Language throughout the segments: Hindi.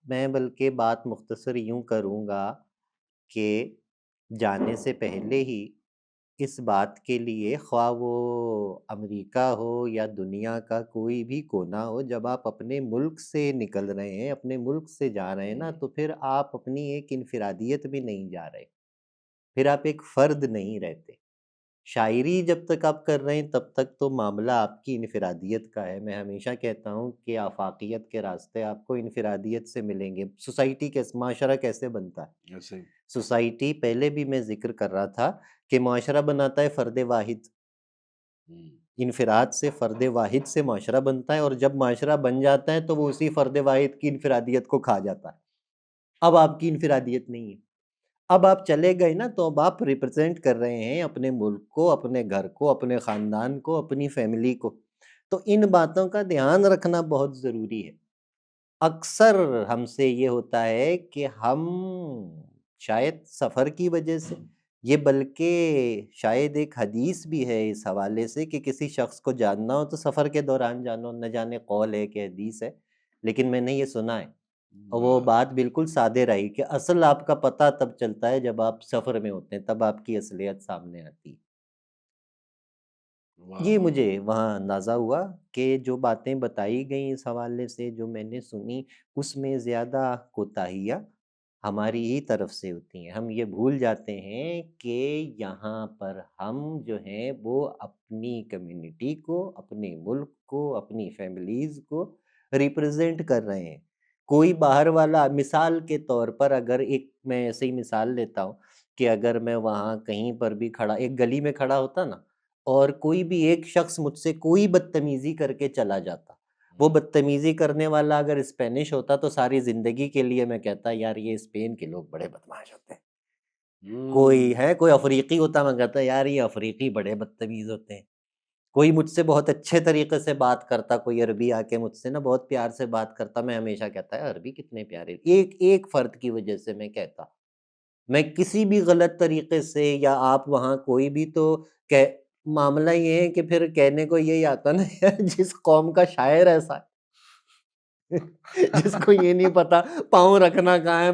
मैं बल्कि बात मुख्तसर यूँ करूँगा कि जाने से पहले ही इस बात के लिए ख़्वाह वो अमेरिका हो या दुनिया का कोई भी कोना हो, जब आप अपने मुल्क से निकल रहे हैं, अपने मुल्क से जा रहे हैं ना, हुँ, तो फिर आप अपनी एक इनफ़िरादियत में नहीं जा रहे, फिर आप एक फ़र्द नहीं रहते। शायरी जब तक आप कर रहे हैं तब तक तो मामला आपकी इनफ़िरादियत का है। मैं हमेशा कहता हूँ कि आफ़ाक़ियत के रास्ते आपको इनफ़िरादियत से मिलेंगे। सोसाइटी कैसे माशरा कैसे बनता है? ऐसे ही। सोसाइटी पहले भी मैं ज़िक्र कर रहा था कि माशरा बनाता है फ़र्द वाहिद। हुँ, इनफ़िराद से फ़र्द वाहिद से माशरा बनता है और जब माशरा बन जाता है तो वो उसी फ़र्द वाहिद की इनफ़िरादियत को खा जाता है। अब आपकी इनफ़िरादियत नहीं है। अब आप चले गए ना तो अब आप रिप्रेज़ेंट कर रहे हैं अपने मुल्क को, अपने घर को, अपने ख़ानदान को, अपनी फ़ैमिली को। तो इन बातों का ध्यान रखना बहुत ज़रूरी है। अक्सर हमसे ये होता है कि हम शायद सफ़र की वजह से, ये बल्कि शायद एक हदीस भी है इस हवाले से कि किसी शख़्स को जानना हो तो सफ़र के दौरान जानो, न जाने कौल है कि हदीस है, लेकिन मैंने ये सुना है। और वो वाह! बात बिल्कुल सादे रही कि असल आपका पता तब चलता है जब आप सफ़र में होते हैं, तब आपकी असलियत सामने आती है। वाह, ये वाह! मुझे वहाँ अंदाज़ा हुआ कि जो बातें बताई गई इस हवाले से जो मैंने सुनी, उसमें ज़्यादा कोताहियाँ हमारी ही तरफ से होती हैं। हम ये भूल जाते हैं कि यहाँ पर हम जो हैं वो अपनी कम्युनिटी को, अपने मुल्क को, अपनी फैमिलीज़ को रिप्रेज़ेंट कर रहे हैं। कोई बाहर वाला मिसाल के तौर पर अगर एक मैं ऐसे ही मिसाल लेता हूँ कि अगर मैं वहाँ कहीं पर भी खड़ा एक गली में खड़ा होता ना और कोई भी एक शख्स मुझसे कोई बदतमीज़ी करके चला जाता। वो हुँ, बदतमीज़ी करने वाला अगर स्पेनिश होता तो सारी ज़िंदगी के लिए मैं कहता यार ये स्पेन के लोग बड़े बदमाश होते हैं। हुँ, कोई अफ़रीकी होता मैं कहता यार ये अफ़रीकी बड़े बदतमीज़ होते हैं। कोई मुझसे बहुत अच्छे तरीके से बात करता, कोई अरबी आके मुझसे ना बहुत प्यार से बात करता, मैं हमेशा कहता है अरबी कितने प्यारे एक एक फ़र्द की वज़ह से मैं कहता। मैं किसी भी गलत तरीके से या आप वहाँ कोई भी तो कह मामला ये है कि फिर कहने को यही आता ना यार जिस कौम का शायर ऐसा है जिसको ये नहीं पता पाँव रखना कहाँ है,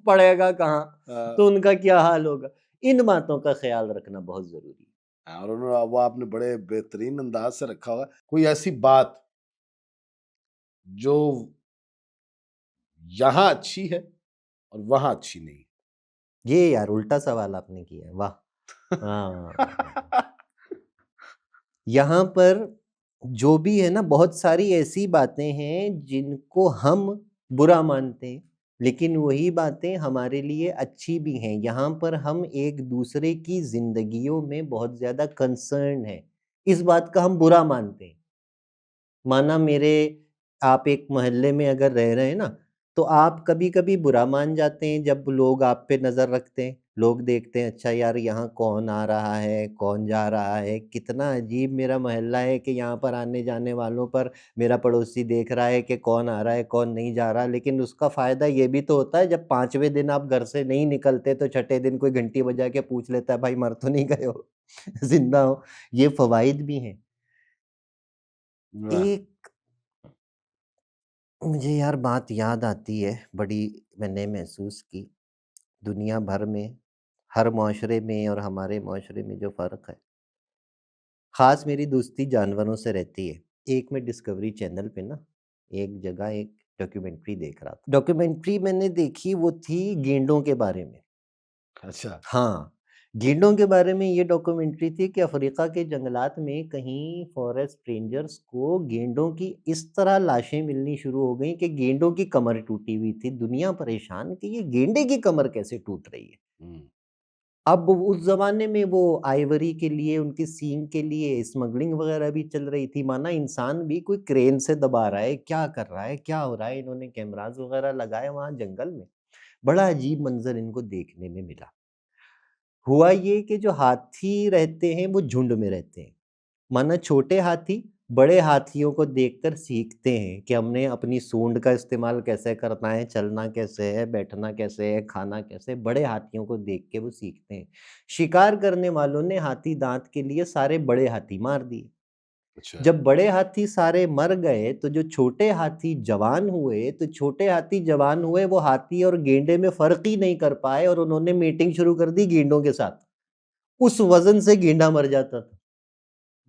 पड़ेगा कहाँ, अ, तो उनका क्या हाल होगा? इन बातों का ख़्याल रखना बहुत ज़रूरी है। और उन्होंने वो आपने बड़े बेहतरीन अंदाज़ से रखा हुआ है। कोई ऐसी बात जो यहाँ अच्छी है और वहाँ अच्छी नहीं। ये यार उल्टा सवाल आपने किया है, वाह! हाँ। यहाँ पर जो भी है ना बहुत सारी ऐसी बातें हैं जिनको हम बुरा मानते हैं, लेकिन वही बातें हमारे लिए अच्छी भी हैं। यहाँ पर हम एक-दूसरे की ज़िंदगियों में बहुत ज़्यादा कंसर्न हैं, इस बात का हम बुरा मानते हैं। माना मेरे आप एक मोहल्ले में अगर रह रहे हैं ना, तो आप कभी-कभी बुरा मान जाते हैं जब लोग आप पे नज़र रखते हैं। लोग देखते हैं अच्छा यार यहाँ कौन आ रहा है, कौन जा रहा है, कितना अजीब मेरा मोहल्ला है कि यहाँ पर आने-जाने वालों पर मेरा पड़ोसी देख रहा है कि कौन आ रहा है, कौन नहीं जा रहा। लेकिन उसका फ़ायदा ये भी तो होता है जब 5वें दिन आप घर से नहीं निकलते तो छठे दिन कोई घंटी बजा के पूछ लेता है भाई मर तो नहीं गए हो? ज़िंदा हो? ये फ़वाइद भी हैं। वाह! एक मुझे यार बात याद आती है, बड़ी मैंने महसूस की, दुनिया भर में, हर माशरे में और हमारे माशरे में जो फ़र्क है, ख़ास मेरी दोस्ती जानवरों से रहती है। एक मैं डिस्कवरी चैनल पे ना, एक जगह एक डॉक्यूमेंट्री देख रहा था। डॉक्यूमेंट्री मैंने देखी वो थी गेंडों के बारे में। अच्छा। हाँ, गेंडों के बारे में ये डॉक्यूमेंट्री थी कि अफ़्रीका के जंगलात में कहीं फॉरेस्ट रेंजर्स को गेंडों की इस तरह लाशें मिलनी शुरू हो गई कि गेंडों की कमर टूटी हुई थी। दुनिया परेशान कि ये गेंडे की कमर कैसे टूट रही है? हुँ, अब उस ज़माने में वो आइवरी के लिए, उनकी सींग के लिए स्मगलिंग वग़ैरह भी चल रही थी। माना इंसान भी कोई क्रेन से दबा रहा है, क्या कर रहा है, क्या हो रहा है? इन्होंने कैमराज़ वग़ैरह लगाए वहाँ जंगल में। बड़ा अजीब मंज़र इनको देखने में मिला। हुआ ये कि जो हाथी रहते हैं वो झुंड में रहते हैं। माना छोटे हाथी बड़े हाथियों को देखकर सीखते हैं कि हमने अपनी सूंड का इस्तेमाल कैसे करना है, चलना कैसे है, बैठना कैसे है, खाना कैसे है, बड़े हाथियों को देख के वो सीखते हैं। शिकार करने वालों ने हाथी दाँत के लिए सारे बड़े हाथी मार दिए। अच्छा। जब बड़े हाथी सारे मर गए तो जो छोटे हाथी जवान हुए, तो छोटे हाथी जवान हुए वो हाथी और गेंडे में फ़र्क ही नहीं कर पाए और उन्होंने मीटिंग शुरू कर दी गेंडों के साथ। उस वज़न से गेंडा मर जाता था।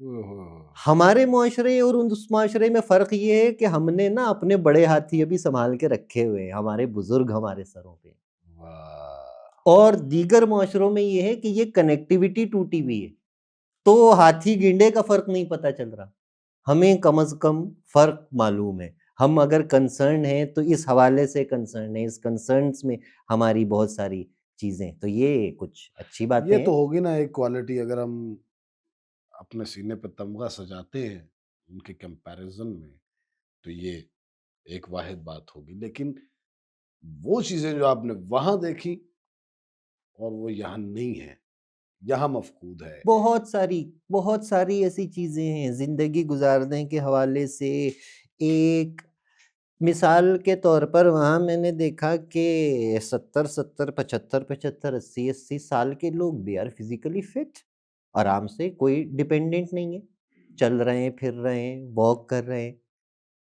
ओहो! हमारे मुआशरे और उस मुआशरे में फ़र्क ये है कि हमने ना अपने बड़े हाथी अभी सँभाल के रखे हुए हैं, हमारे बुज़ुर्ग हमारे सरों पे। वाह! और दीगर मुआशरों में ये है कि ये कनेक्टिविटी टूटी हुई है। तो हाथी गेंडे का फ़र्क नहीं पता चल रहा। हमें कम से कम फ़र्क मालूम है। हम अगर कंसर्न हैं तो इस हवाले से कंसर्न है, इस कंसर्न्स में हमारी बहुत सारी चीज़ें तो ये कुछ अच्छी बातें ये तो हैं। होगी ना एक क्वालिटी, अगर हम अपने सीने पे तमगा सजाते हैं उनके कंपैरिज़न में, तो ये एक वाहिद बात होगी। लेकिन वो चीज़ें जो आपने वहाँ देखी और वो यहाँ नहीं है, यहाँ मफ़कूद है। बहुत सारी ऐसी चीज़ें हैं ज़िंदगी गुज़ारने के हवाले से। एक मिसाल के तौर पर वहाँ मैंने देखा कि 70-70, 75-75, 80-80 साल के लोग दे आर फिज़िकली फिट। आराम से कोई डिपेंडेंट नहीं है। चल रहे हैं, फिर रहे हैं, वॉक कर रहे हैं।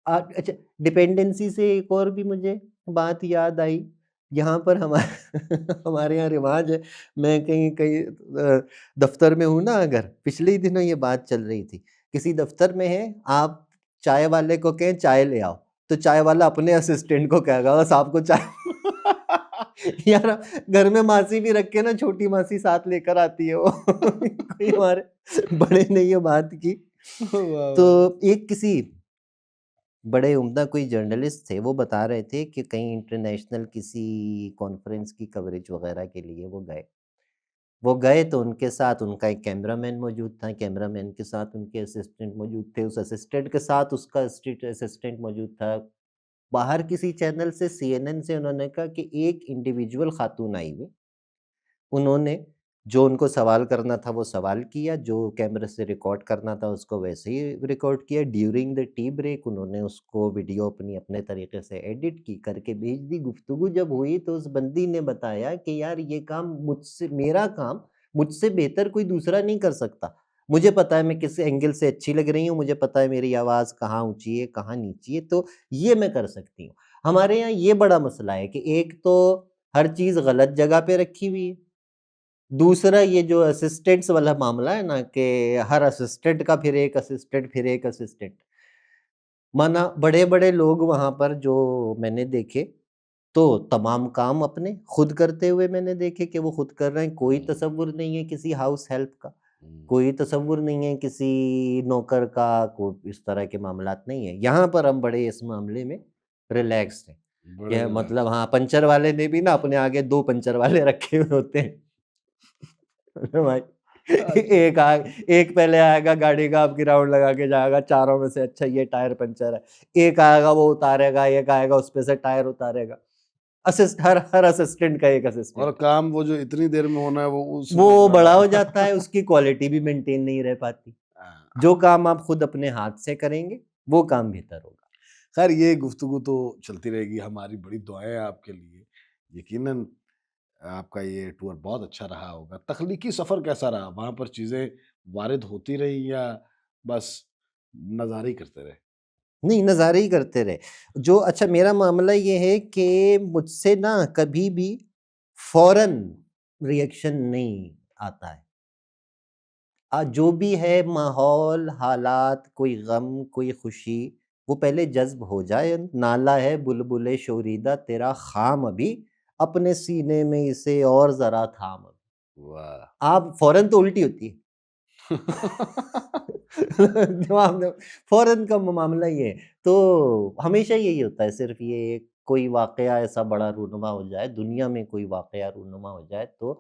अच्छा डिपेंडेंसी से एक और भी मुझे बात याद आई। यहाँ पर हमारे यहाँ रिवाज है, मैं कहीं कहीं दफ़्तर में हूँ ना अगर, पिछले ही दिनों ये बात चल रही थी। किसी दफ़्तर में है, आप चाय वाले को कहें चाय ले आओ, तो चाय वाला अपने असिस्टेंट को कहेगा बस आपको चाय यार घर में मासी भी रख के ना छोटी मासी साथ लेकर आती है वो कोई हमारे बड़े ने ये बात की। वाह, तो वाह! एक किसी बड़े उम्दा कोई जर्नलिस्ट थे, वो बता रहे थे कि कहीं इंटरनेशनल किसी कॉन्फ्रेंस की कवरेज वगैरह के लिए वो गए। वो गए तो उनके साथ उनका एक कैमरामैन मौजूद था, कैमरामैन के साथ उनके असिस्टेंट मौजूद थे, उस असिस्टेंट के साथ उसका असिस्टेंट मौजूद था। बाहर किसी चैनल से सीएनएन से उन्होंने कहा कि एक इंडिविजुअल खातून आई हुई, उन्होंने जो उनको सवाल करना था वो सवाल किया, जो कैमरे से रिकॉर्ड करना था उसको वैसे ही रिकॉर्ड किया। ड्यूरिंग द टी ब्रेक उन्होंने उसको वीडियो अपने तरीके से एडिट की करके भेज दी। गुफ्तगू जब हुई तो उस बंदी ने बताया कि यार ये काम मुझसे मेरा काम मुझसे बेहतर कोई दूसरा नहीं कर सकता। मुझे पता है मैं किस एंगल से अच्छी लग रही हूँ, मुझे पता है मेरी आवाज़ कहाँ ऊँची है, कहाँ नीची है, तो ये मैं कर सकती हूँ। हमारे यहाँ ये बड़ा मसला है कि एक तो हर चीज़ गलत जगह पे रखी हुई है। दूसरा ये जो असिस्टेंट्स वाला मामला है ना कि हर असिस्टेंट का फिर एक असिस्टेंट, फिर एक असिस्टेंट। माना बड़े-बड़े लोग वहाँ पर जो मैंने देखे, तो तमाम काम अपने खुद करते हुए मैंने देखे कि वो खुद कर रहे हैं। कोई हुँ, तसव्वुर नहीं है किसी हाउस हेल्प का, हुँ। कोई तसव्वुर नहीं है किसी नौकर का, को इस तरह के मामलात नहीं है। यहाँ पर हम बड़े इस मामले में रिलैक्स्ड हैं। बड़े यह मतलब रिलैक्स। हाँ, पंचर वाले ने भी ना अपने आगे 2 पंचर वाले रखे हुए होते हैं। अरे भाई अच्छा। एक पहले आएगा गाड़ी का आपकी राउंड लगा के जाएगा, चारों में से अच्छा ये टायर पंचर है। एक आएगा वो उतारेगा, एक आएगा उस पे से टायर उतारेगा। हर असिस्टेंट का एक और असिस्टेंट। काम वो जो इतनी देर में होना है वो उस वक़्त वो ना बड़ा हो हो। जाता है, उसकी क्वालिटी भी मेंटेन नहीं रह पाती। हाँ। जो काम आप खुद अपने हाथ से करेंगे, वो काम बेहतर होगा। खैर ये गुफ्तगू तो चलती रहेगी, हमारी बड़ी दुआएँ हैं आपके लिए। यकीनन आपका ये टूर बहुत अच्छा रहा होगा। तख्लीकी सफ़र कैसा रहा? वहाँ पर चीज़ें वारिद होती रहीं या बस नज़ारे ही करते रहे? नहीं, नज़ारे ही करते रहे। जो अच्छा मेरा मामला ये है कि मुझसे ना कभी भी फ़ौरन रिएक्शन नहीं आता है। जो भी है माहौल, हालात, कोई गम, कोई खुशी, वो पहले जज़्ब हो जाए। नाला है बुलबुले शोरीदा तेरा ख़ाम अभी, अपने सीने में इसे और ज़रा थाम अभी। वाह! आप फ़ौरन तो उल्टी होती है। जवाब दो फ़ौरन का मामला ये है। तो हमेशा यही होता है सिर्फ़ ये कोई वाक़या ऐसा बड़ा रूनुमा हो जाए, दुनिया में कोई वाक़या रूनुमा हो जाए तो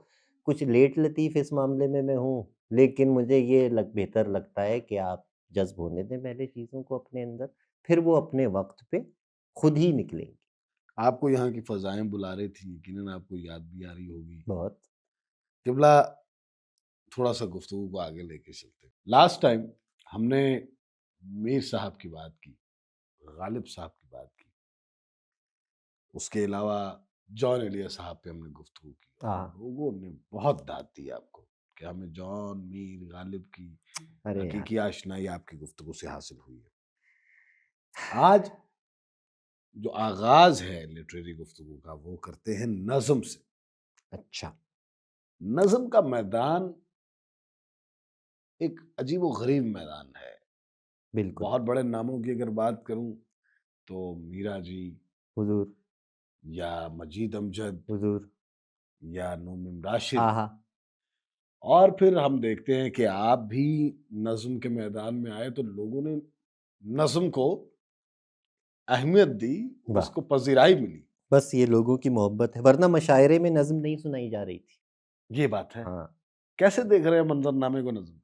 कुछ लेट लतीफ़ इस मामले में मैं हूँ, लेकिन मुझे ये बेहतर लगता है कि आप जज़्ब होने दें पहले चीज़ों को अपने अंदर, फिर वो अपने वक़्त पे खुद ही निकलेंगी। आपको यहाँ की फ़ज़ाएँ बुला रही थी, यकीनन आपको याद भी आ रही होगी। बहुत क़िबला थोड़ा-सा गुफ्तगू को आगे लेके चलते हैं। लास्ट टाइम हमने मीर साहब की बात की, गालिब साहब की बात की। उसके अलावा जॉन एलिया साहब पे हमने गुफ्तगू की और हाँ, लोगों ने बहुत दाद दी आपको। कि हमें जॉन मीर गालिब की अरे यार! हकीकी आशनाई आपकी गुफ्तगू से हासिल हुई है। आज जो आगाज़ है लिटरेरी गुफ्तगू का वो करते हैं नज़्म से। अच्छा, नज़्म का मैदान एक अजीब-ओ-ग़रीब मैदान है। बिल्कुल। बहुत बड़े नामों की अगर बात करूँ तो मीरा जी हुज़ूर, या मजीद अमजद हुज़ूर। या नूम राशिद, हाँ, हाँ। और फिर हम देखते हैं कि आप भी नज़्म के मैदान में आए तो लोगों ने नज़्म को अहमियत दी, वाह! उसको पज़ीराई मिली। बस ये लोगों की मोहब्बत है, वरना मशायरे में नज़्म नहीं सुनाई जा रही थी। ये बात है। हाँ, कैसे देख रहे हैं मंज़रनामे को नज़्म?